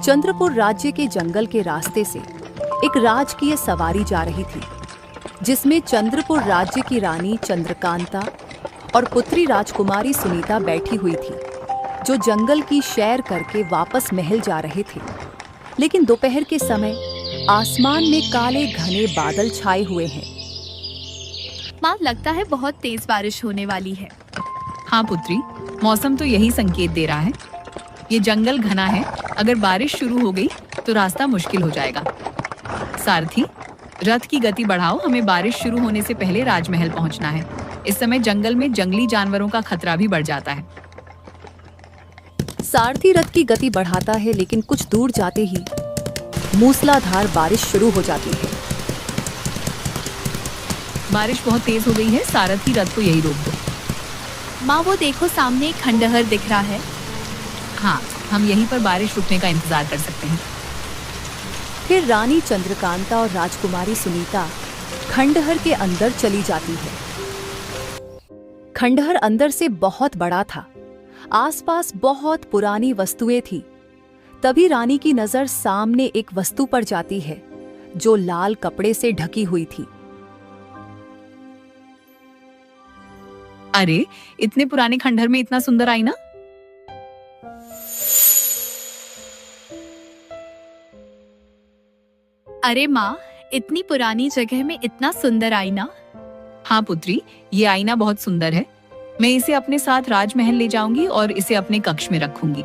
चंद्रपुर राज्य के जंगल के रास्ते से एक राजकीय सवारी जा रही थी, जिसमें चंद्रपुर राज्य की रानी चंद्रकांता और पुत्री राजकुमारी सुनीता बैठी हुई थी, जो जंगल की सैर करके वापस महल जा रहे थे। लेकिन दोपहर के समय आसमान में काले घने बादल छाए हुए हैं। माँ, लगता है बहुत तेज बारिश होने वाली है। हाँ पुत्री, मौसम तो यही संकेत दे रहा है। ये जंगल घना है, अगर बारिश शुरू हो गई तो रास्ता मुश्किल हो जाएगा। सारथी, रथ की गति बढ़ाओ, हमें बारिश शुरू होने से पहले राजमहल पहुंचना है। इस समय जंगल में जंगली जानवरों का खतरा भी बढ़ जाता है। सारथी रथ की गति बढ़ाता है, लेकिन कुछ दूर जाते ही मूसलाधार बारिश शुरू हो जाती है। बारिश बहुत तेज हो गई है, सारथी रथ को यही रोक दो। माँ, वो देखो, सामने एक खंडहर दिख रहा है। हाँ, हम यहीं पर बारिश रुकने का इंतजार कर सकते हैं। फिर रानी चंद्रकांता और राजकुमारी सुनीता खंडहर के अंदर चली जाती है। खंडहर अंदर से बहुत बड़ा था, आसपास बहुत पुरानी वस्तुएं थी। तभी रानी की नजर सामने एक वस्तु पर जाती है, जो लाल कपड़े से ढकी हुई थी। अरे, इतने पुराने खंडहर में इतना सुंदर आईना! अरे माँ, इतनी पुरानी जगह में इतना सुंदर आईना। हाँ पुत्री, ये आईना बहुत सुंदर है। मैं इसे अपने साथ राजमहल ले जाऊंगी और इसे अपने कक्ष में रखूंगी।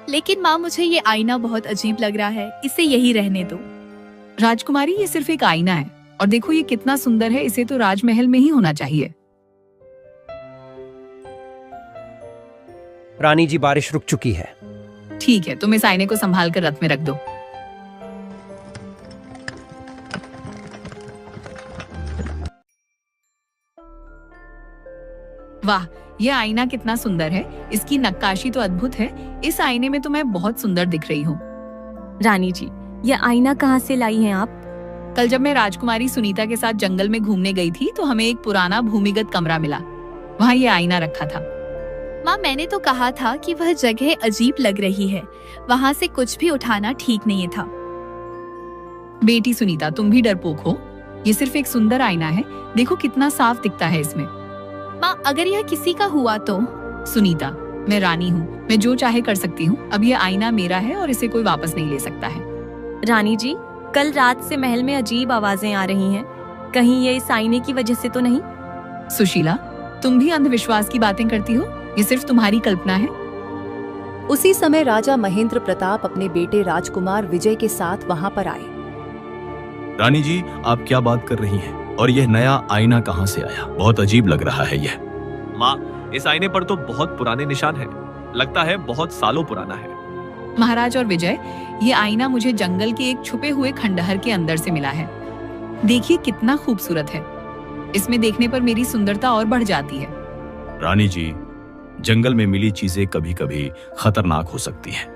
लेकिन माँ, मुझे ये आईना बहुत अजीब लग रहा है, इसे यही रहने दो। राजकुमारी, ये सिर्फ एक आईना है, और देखो ये कितना सुंदर है। इसे तो राजमहल में ही होना चाहिए। रानी जी, बारिश रुक चुकी है। ठीक है, तुम इस आईने को संभाल कर रथ में रख दो। वाह, यह आईना कितना सुंदर है। इसकी नक्काशी तो अद्भुत है। इस आईने में तो मैं बहुत सुंदर दिख रही हूँ। रानी जी, यह आईना कहाँ से लाई हैं आप? कल जब मैं राजकुमारी सुनीता के साथ जंगल में घूमने गई थी, तो हमें एक पुराना भूमिगत कमरा मिला। वहाँ ये आईना रखा था। माँ, मैंने तो कहा था कि वह जगह अजीब लग रही है। वहाँ से कुछ भी उठाना ठीक नहीं था। बेटी सुनीता, तुम भी डरपोक हो। ये सिर्फ एक सुंदर आईना है, देखो कितना साफ दिखता है इसमें। माँ, अगर यह किसी का हुआ तो? सुनीता, मैं रानी हूँ, मैं जो चाहे कर सकती हूँ। अब यह आईना मेरा है और इसे कोई वापस नहीं ले सकता है। रानी जी, कल रात से महल में अजीब आवाजें आ रही हैं। कहीं ये इस आईने की वजह से तो नहीं? सुशीला, तुम भी अंधविश्वास की बातें करती हो। ये सिर्फ तुम्हारी कल्पना है। उसी समय राजा महेंद्र प्रताप अपने बेटे राजकुमार विजय के साथ वहां पर आए। रानी जी, आप क्या बात कर रही हैं? और यह नया आईना कहाँ से आया? बहुत अजीब लग रहा है यह। माँ, इस आईने पर तो बहुत पुराने निशान हैं। लगता है बहुत सालों पुराना है। महाराज और विजय, ये आईना मुझे जंगल के एक छुपे हुए खंडहर के अंदर से मिला है। देखिए कितना खूबसूरत है। इसमें देखने पर मेरी सुंदरता और बढ़ जाती है। रानी जी, जंगल में मिली चीजें कभी कभी खतरनाक हो सकती हैं।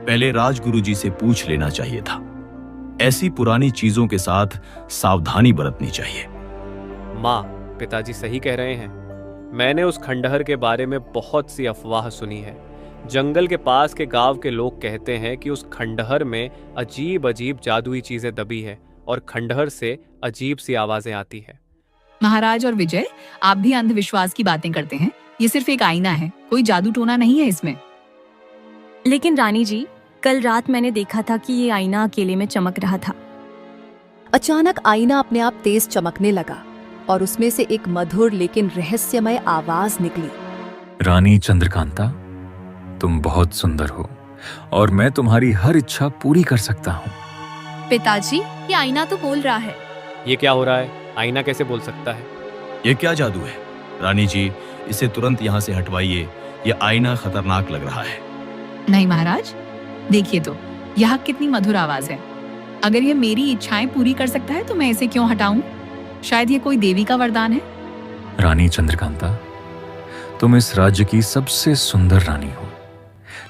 पहले राजगुरु जी से पूछ लेना चाहिए था। ऐसी पुरानी चीजों के साथ सावधानी बरतनी चाहिए। माँ, पिताजी सही कह रहे हैं। मैंने उस खंडहर के बारे में बहुत सी अफवाह सुनी है। जंगल के पास के गांव के लोग कहते हैं कि उस खंडहर में अजीब अजीब जादुई चीजें दबी है और खंडहर से अजीब सी आवाजें आती है। महाराज और विजय, आप भी अंधविश्वास की बातें करते हैं। ये सिर्फ एक आईना है, कोई जादू टोना नहीं है इसमें। लेकिन रानी जी, कल रात मैंने देखा था कि ये आईना अकेले में चमक रहा था। अचानक आईना अपने आप तेज चमकने लगा और उसमें से एक मधुर लेकिन रहस्यमय आवाज निकली। रानी चंद्रकांता, तुम बहुत सुंदर हो और मैं तुम्हारी हर इच्छा पूरी कर सकता हूँ। पिताजी, ये आईना तो बोल रहा है। ये क्या हो रहा है? आईना कैसे बोल सकता है? ये क्या जादू है? रानी जी, इसे तुरंत यहाँ से हटवाइए। ये आईना खतरनाक लग रहा है। नहीं महाराज, देखिए तो यहाँ कितनी मधुर आवाज है। अगर ये मेरी इच्छाएं पूरी कर सकता है तो मैं इसे क्यों हटाऊं? शायद ये कोई देवी का वरदान है। रानी चंद्रकांता, तुम इस राज्य की सबसे सुंदर रानी हो,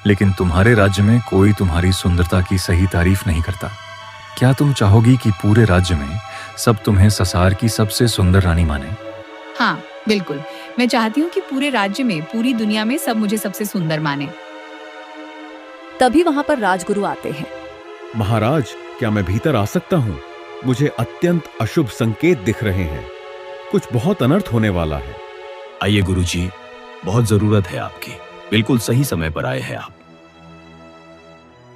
लेकिन तुम्हारे राज्य में कोई तुम्हारी सुंदरता की सही तारीफ नहीं करता। क्या तुम चाहोगी कि पूरे राज्य में सब तुम्हें ससार की सबसे सुंदर रानी माने? हाँ बिल्कुल, मैं चाहती हूँ कि पूरे राज्य में, पूरी दुनिया में सब मुझे सबसे सुंदर माने। तभी वहां पर राजगुरु आते हैं। महाराज, क्या मैं भीतर आ सकता हूं? मुझे अत्यंत अशुभ संकेत दिख रहे हैं। कुछ बहुत अनर्थ होने वाला है। आइए गुरुजी, बहुत जरूरत है आपकी। बिल्कुल सही समय पर आए हैं आप।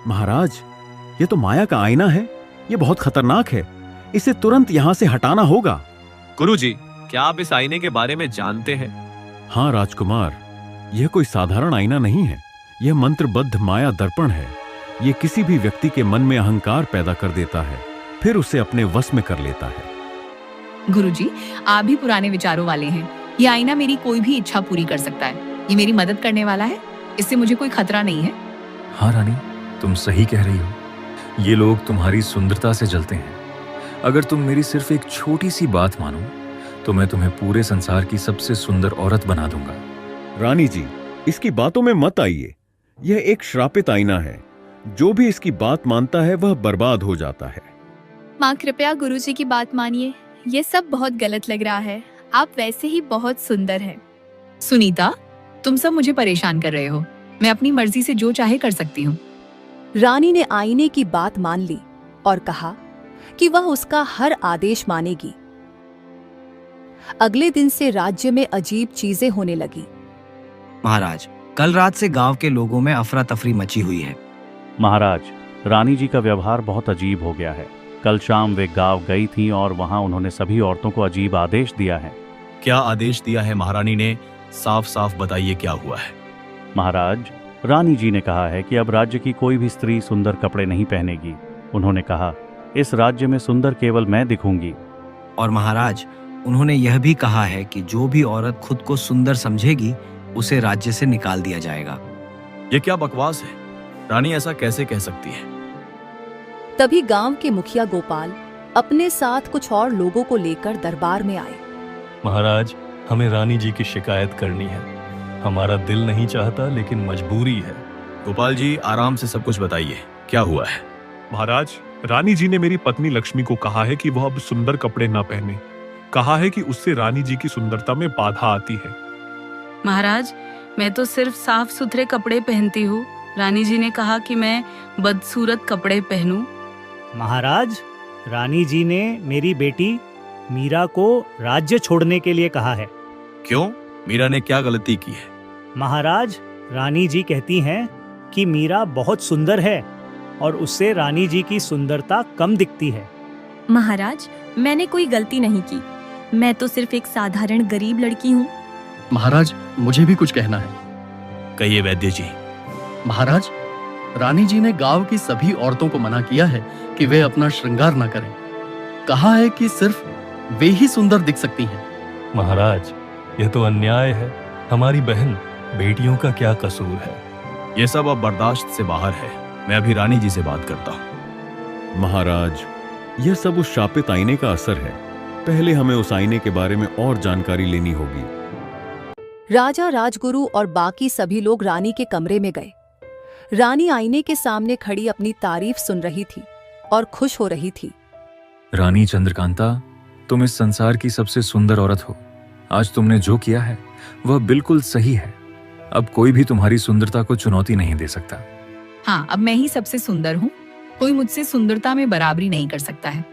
महाराज, ये तो माया का आईना है। ये बहुत खतरनाक है। इसे तुरंत यहां से हटाना होगा। गुरुजी, क्या आप इस आईने के बारे में जानते हैं? हाँ राजकुमार, यह कोई साधारण आईना नहीं है। यह मंत्रबद्ध माया दर्पण है। यह किसी भी व्यक्ति के मन में अहंकार पैदा कर देता है, फिर उसे अपने वश में कर लेता है। गुरुजी, आप भी पुराने विचारों वाले हैं। ये आईना मेरी कोई भी इच्छा पूरी कर सकता है। ये मेरी मदद करने वाला है। इससे मुझे कोई खतरा नहीं है। हाँ रानी, तुम सही कह रही हो। ये लोग तुम्हारी सुंदरता से जलते हैं। अगर तुम मेरी सिर्फ एक छोटी सी बात मानो तो मैं तुम्हें पूरे संसार की सबसे सुंदर औरत बना दूंगा। रानी जी, इसकी बातों में मत आइए। यह एक श्रापित आईना है। जो भी इसकी बात मानता है वह बर्बाद हो जाता है। माँ, कृपया गुरुजी की बात मानिए। ये सब बहुत गलत लग रहा है। आप वैसे ही बहुत सुंदर हैं। सुनीता, तुम सब मुझे परेशान कर रहे हो। मैं अपनी मर्जी से जो चाहे कर सकती हूँ। रानी ने आईने की बात मान ली और कहा कि वह उसका हर आदेश मानेगी। अगले दिन से राज्य में अजीब चीजें होने लगी। महाराज, कल रात से गांव के लोगों में अफरा तफरी मची हुई है। महाराज, रानी जी का व्यवहार बहुत अजीब हो गया है। कल शाम वे गांव गई थीं और वहां उन्होंने सभी औरतों को अजीब आदेश दिया है। क्या आदेश दिया है महारानी ने? साफ साफ बताइए क्या हुआ है। महाराज, रानी जी ने कहा है कि अब राज्य की कोई भी स्त्री सुंदर कपड़े नहीं पहनेगी। उन्होंने कहा, इस राज्य में सुंदर केवल मैं दिखूंगी। और महाराज, उन्होंने यह भी कहा है कि जो भी औरत खुद को सुंदर समझेगी उसे राज्य से निकाल दिया जाएगा। ये क्या बकवास है? रानी ऐसा कैसे कह सकती है? तभी गांव के मुखिया गोपाल अपने साथ कुछ और लोगों को लेकर दरबार में आए। महाराज, हमें रानी जी की शिकायत करनी है। हमारा दिल नहीं चाहता लेकिन मजबूरी है। गोपाल जी, आराम से सब कुछ बताइए, क्या हुआ है? महाराज, रानी जी ने मेरी पत्नी लक्ष्मी को कहा है कि वह अब सुंदर कपड़े न पहने। कहा है कि उससे रानी जी की सुंदरता में बाधा आती है। महाराज, मैं तो सिर्फ साफ सुथरे कपड़े पहनती हूँ। रानी जी ने कहा कि मैं बदसूरत कपड़े पहनूं। महाराज, रानी जी ने मेरी बेटी मीरा को राज्य छोड़ने के लिए कहा है। क्यों? मीरा ने क्या गलती की है? महाराज, रानी जी कहती हैं कि मीरा बहुत सुंदर है और उससे रानी जी की सुंदरता कम दिखती है। महाराज, मैंने कोई गलती नहीं की। मैं तो सिर्फ एक साधारण गरीब लड़की हूँ। महाराज, मुझे भी कुछ कहना है। कहिए वैद्य जी। महाराज, रानी जी ने गांव की सभी औरतों को मना किया है कि वे अपना श्रृंगार न करें। कहा है कि सिर्फ वे ही सुंदर दिख सकती हैं। महाराज, यह तो अन्याय है। हमारी बहन बेटियों का क्या कसूर है? यह सब अब बर्दाश्त से बाहर है। मैं अभी रानी जी से बात करता हूँ। महाराज, यह सब उस शापित आईने का असर है। पहले हमें उस आईने के बारे में और जानकारी लेनी होगी। राजा, राजगुरु और बाकी सभी लोग रानी के कमरे में गए। रानी आईने के सामने खड़ी अपनी तारीफ सुन रही थी और खुश हो रही थी। रानी चंद्रकांता, तुम इस संसार की सबसे सुंदर औरत हो। आज तुमने जो किया है वह बिल्कुल सही है। अब कोई भी तुम्हारी सुंदरता को चुनौती नहीं दे सकता। हाँ, अब मैं ही सबसे सुंदर हूँ। कोई मुझसे सुंदरता में बराबरी नहीं कर सकता है।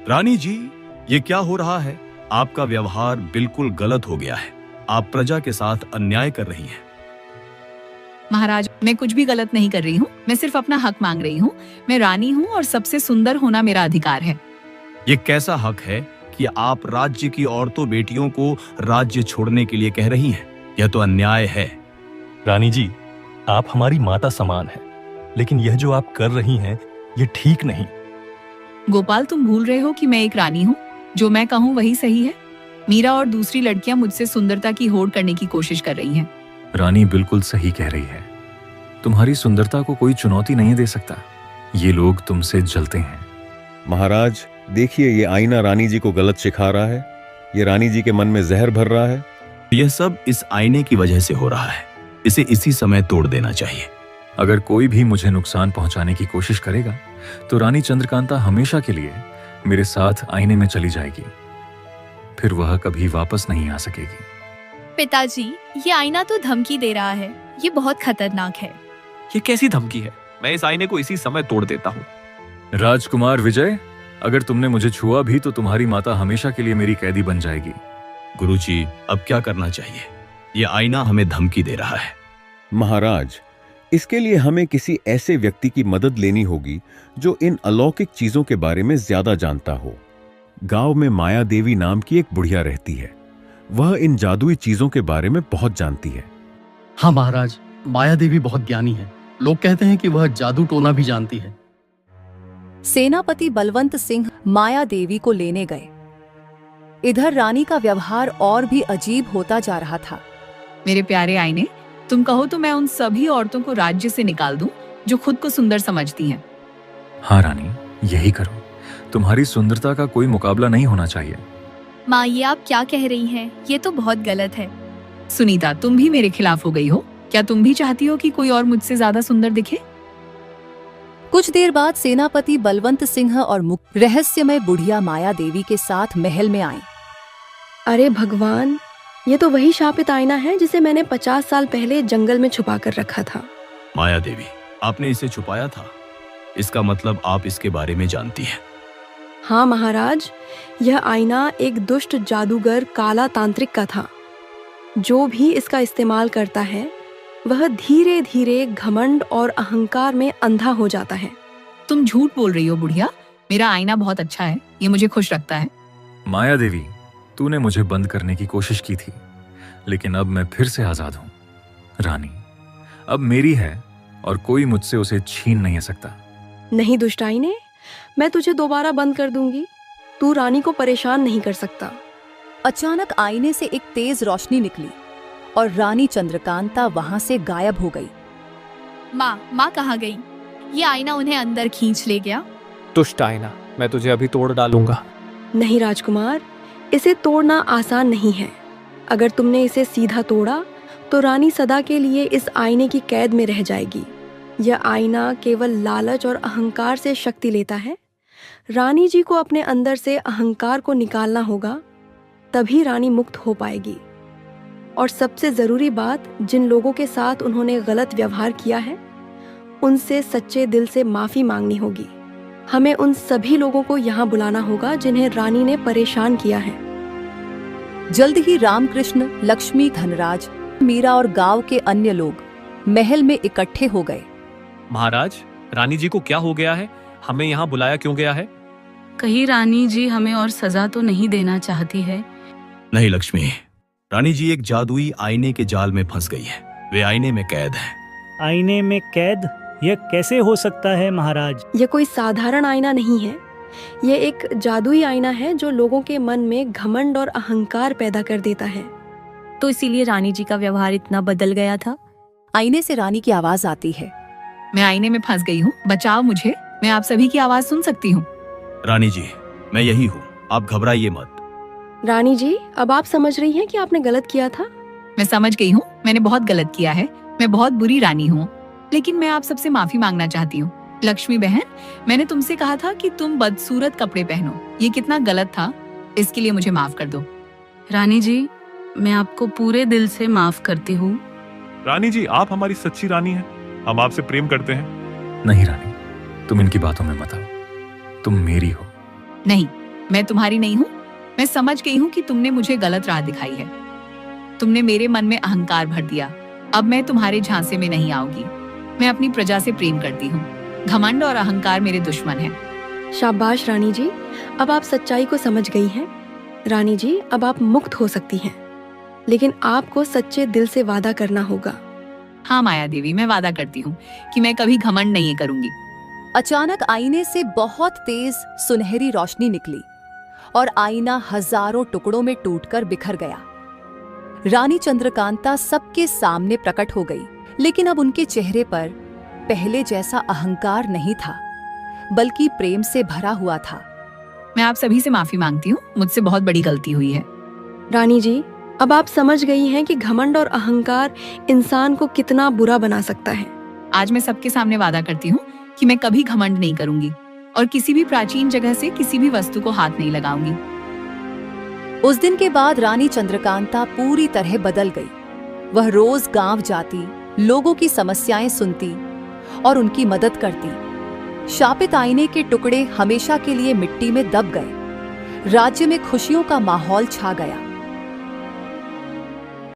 रानी जी, ये क्या हो रहा है? आपका व्यवहार बिल्कुल गलत हो गया है। आप प्रजा के साथ अन्याय कर रही हैं। महाराज, मैं कुछ भी गलत नहीं कर रही हूँ। मैं सिर्फ अपना हक मांग रही हूँ। मैं रानी हूँ और सबसे सुंदर होना मेरा अधिकार है। ये कैसा हक है कि आप राज्य की औरतों बेटियों को राज्य छोड़ने के लिए कह रही हैं? यह तो अन्याय है। रानी जी, आप हमारी माता समान हैं, लेकिन यह जो आप कर रही हैं ये ठीक नहीं। गोपाल, तुम भूल रहे हो कि मैं एक रानी हूँ। जो मैं कहूँ वही सही है। मीरा और दूसरी लड़कियां मुझसे सुंदरता की होड़ करने की कोशिश कर रही हैं। रानी बिल्कुल सही कह रही है। तुम्हारी सुंदरता को कोई चुनौती नहीं दे सकता। ये लोग तुमसे जलते हैं। महाराज, देखिए, ये आईना रानी जी को गलत सिखा रहा है। ये रानी जी के मन में जहर भर रहा है। यह सब इस आईने की वजह से हो रहा है। इसे इसी समय तोड़ देना चाहिए। अगर कोई भी मुझे नुकसान पहुंचाने की कोशिश करेगा तो रानी चंद्रकांता हमेशा के लिए मेरे साथ आईने में चली जाएगी। फिर वह कभी वापस नहीं आ सकेगी। पिताजी, ये आईना तो धमकी दे रहा है। ये बहुत खतरनाक है। ये कैसी धमकी है? मैं इस आईने को इसी समय तोड़ देता हूँ। राजकुमार विजय, अगर तुमने मुझे छुआ भी तो तुम्हारी माता हमेशा के लिए मेरी कैदी बन जाएगी। गुरुजी, अब क्या करना चाहिए? ये आईना हमें धमकी दे रहा है। महाराज, इसके लिए हमें किसी ऐसे व्यक्ति की मदद लेनी होगी जो इन अलौकिक चीजों के बारे में ज्यादा जानता हो। गांव में माया देवी नाम की एक बुढ़िया रहती है। वह इन जादुई चीजों के बारे में बहुत जानती है। हाँ महाराज, माया देवी बहुत ज्ञानी है। लोग कहते हैं कि वह जादू टोना भी जानती है। सेनापति बलवंत सिंह माया देवी को लेने गए। इधर रानी का व्यवहार और भी अजीब होता जा रहा था। मेरे प्यारे आईने, तुम कहो तो मैं उन सभी औरतों को राज्य से निकाल दूं जो खुद को सुंदर समझती हैं। हाँ रानी, यही करो। तुम्हारी सुंदरता का कोई मुकाबला नहीं होना चाहिए। माँ, ये आप क्या कह रही हैं? ये तो बहुत गलत है। सुनीता, तुम भी मेरे खिलाफ हो गई हो। क्या तुम भी चाहती हो कि कोई और मुझसे ज्यादा सुंदर दिखे? कुछ देर बाद सेनापति बलवंत सिंह और मुख्य रहस्यमय बुढ़िया माया देवी के साथ महल में आए। अरे भगवान, ये तो वही शापित आईना है जिसे मैंने 50 साल पहले जंगल में छुपा कर रखा था। माया देवी, आपने इसे छुपाया था? इसका मतलब आप इसके बारे में जानती हैं। हाँ महाराज, यह आईना एक दुष्ट जादूगर काला तांत्रिक का था। जो भी इसका इस्तेमाल करता है वह धीरे धीरे घमंड और अहंकार में अंधा हो जाता है। तुम झूठ बोल रही हो बुढ़िया। मेरा आईना बहुत अच्छा है, ये मुझे खुश रखता है। माया देवी, तूने मुझे बंद करने की कोशिश की थी, लेकिन अब मैं फिर से आजाद हूं। रानी अब मेरी है और कोई मुझसे उसे छीन नहीं सकता। नहीं दुष्ट आईने, मैं तुझे दोबारा बंद कर दूंगी। तू रानी को परेशान नहीं कर सकता। अचानक आईने से एक तेज रोशनी निकली और रानी चंद्रकांता वहां से गायब हो गई। माँ कहाँ गई? ये आईना उन्हें अंदर खींच ले गया। दुष्ट आईना, मैं तुझे अभी तोड़ डालूंगा। नहीं राजकुमार, इसे तोड़ना आसान नहीं है। अगर तुमने इसे सीधा तोड़ा तो रानी सदा के लिए इस आईने की कैद में रह जाएगी। यह आईना केवल लालच और अहंकार से शक्ति लेता है। रानी जी को अपने अंदर से अहंकार को निकालना होगा, तभी रानी मुक्त हो पाएगी। और सबसे जरूरी बात, जिन लोगों के साथ उन्होंने गलत व्यवहार किया है उनसे सच्चे दिल से माफी मांगनी होगी। हमें उन सभी लोगों को यहाँ बुलाना होगा जिन्हें रानी ने परेशान किया है। जल्द ही रामकृष्ण, लक्ष्मी, धनराज, मीरा और गांव के अन्य लोग महल में इकट्ठे हो गए। महाराज, रानी जी को क्या हो गया है? हमें यहाँ बुलाया क्यों गया है? कहीं रानी जी हमें और सजा तो नहीं देना चाहती है? नहीं लक्ष्मी, रानी जी एक जादुई आईने के जाल में फंस गई है। वे आईने में कैद है। आईने में कैद? यह कैसे हो सकता है महाराज? यह कोई साधारण आईना नहीं है। यह एक जादुई आईना है जो लोगों के मन में घमंड और अहंकार पैदा कर देता है। तो इसीलिए रानी जी का व्यवहार इतना बदल गया था। आईने से रानी की आवाज आती है। मैं आईने में फंस गई हूँ, बचाओ मुझे। मैं आप सभी की आवाज सुन सकती हूँ। रानी जी, मैं यही हूँ, आप घबराइए मत। रानी जी, अब आप समझ रही हैं कि आपने गलत किया था? मैं समझ गई हूँ, मैंने बहुत गलत किया है। मैं बहुत बुरी रानी हूँ, लेकिन मैं आप सबसे माफी मांगना चाहती हूँ। लक्ष्मी बहन, मैंने तुमसे कहा था कि तुम बदसूरत कपड़े पहनो। ये कितना गलत था, इसके लिए मुझे माफ कर दो। रानी जी, मैं आपको पूरे दिल से माफ करती हूँ। रानी जी, आप हमारी सच्ची रानी हैं। हम आपसे प्रेम करते हैं। नहीं रानी, तुम इनकी बातों में मत आओ। तुम मेरी हो। नहीं, मैं तुम्हारी नहीं हूँ। मैं समझ गई हूँ कि तुमने मुझे गलत राह दिखाई है। तुमने मेरे मन में अहंकार भर दिया। अब मैं तुम्हारे झांसे में नहीं आऊंगी। मैं अपनी प्रजा से प्रेम करती हूँ। घमंड और अहंकार मेरे दुश्मन हैं। शाबाश रानी जी, अब आप सच्चाई को समझ गई हैं। रानी जी, अब आप मुक्त हो सकती हैं, लेकिन आपको सच्चे दिल से वादा करना होगा। हाँ माया देवी, मैं वादा करती हूँ कि मैं कभी घमंड नहीं करूंगी। अचानक आईने से बहुत तेज सुनहरी रोशनी निकली और आईना हजारों टुकड़ों में टूटकर बिखर गया। रानी चंद्रकांता सबके सामने प्रकट हो गई, लेकिन अब उनके चेहरे पर पहले जैसा अहंकार नहीं था, बल्कि प्रेम से भरा हुआ था। मैं आप सभी से माफी मांगती हूँ, मुझसे बहुत बड़ी गलती हुई है। रानी जी, अब आप समझ गई हैं कि घमंड और अहंकार इंसान को कितना बुरा बना सकता है। आज मैं सबके सामने वादा करती हूँ कि मैं कभी घमंड नहीं करूंगी और किसी भी प्राचीन जगह से किसी भी वस्तु को हाथ नहीं लगाऊंगी। उस दिन के बाद रानी चंद्रकांता पूरी तरह बदल गई। वह रोज गांव जाती, लोगों की समस्याएं सुनती और उनकी मदद करती। शापित आईने के टुकड़े हमेशा के लिए मिट्टी में दब गए। राज्य में खुशियों का माहौल छा गया।